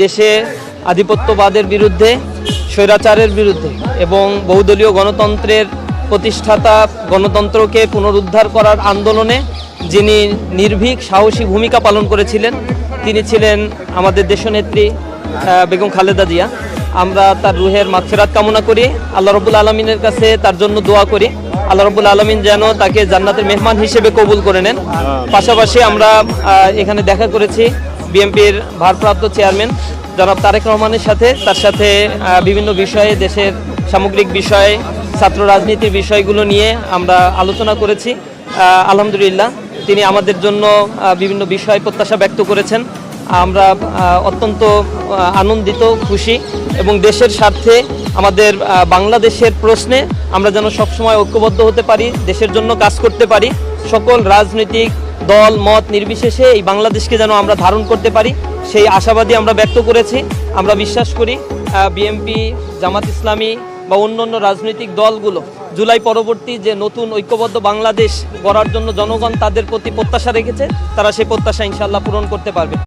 দেশে আধিপত্যবাদের বিরুদ্ধে, স্বৈরাচারের বিরুদ্ধে এবং বহুদলীয় গণতন্ত্রের প্রতিষ্ঠাতা গণতন্ত্রকে পুনরুদ্ধার করার আন্দোলনে যিনি নির্ভীক সাহসী ভূমিকা পালন করেছিলেন তিনি ছিলেন আমাদের দেশনেত্রী বেগম খালেদা জিয়া। আমরা তার রুহের মাগফিরাত কামনা করি, আল্লাহ রাব্বুল আলামিনের কাছে তার জন্য দোয়া করি আল্লাহ রাব্বুল আলামিন যেন তাকে জান্নাতের মেহমান হিসেবে কবুল করে নেন। পাশাপাশি আমরা এখানে দেখা করেছি বিএনপির ভারপ্রাপ্ত চেয়ারম্যান জনাব তারেক রহমানের সাথে, তার সাথে বিভিন্ন বিষয়ে, দেশের সামগ্রিক বিষয়ে, ছাত্র রাজনীতির বিষয়গুলো নিয়ে আমরা আলোচনা করেছি। আলহামদুলিল্লাহ তিনি আমাদের জন্য বিভিন্ন বিষয় প্রত্যাশা ব্যক্ত করেছেন। আমরা অত্যন্ত আনন্দিত, খুশি এবং দেশের স্বার্থে আমাদের বাংলাদেশের প্রশ্নে আমরা যেন সবসময় ঐক্যবদ্ধ হতে পারি, দেশের জন্য কাজ করতে পারি, সকল রাজনৈতিক দল মত নির্বিশেষে এই বাংলাদেশকে যেন আমরা ধারণ করতে পারি সেই আশাবাদী আমরা ব্যক্ত করেছি। আমরা বিশ্বাস করি বিএনপি, জামাত ইসলামী বা অন্যান্য রাজনৈতিক দলগুলো জুলাই পরবর্তী যে নতুন ঐক্যবদ্ধ বাংলাদেশ গড়ার জন্য জনগণ তাদের প্রতি প্রত্যাশা রেখেছে, তারা সেই প্রত্যাশা ইনশাআল্লাহ পূরণ করতে পারবে।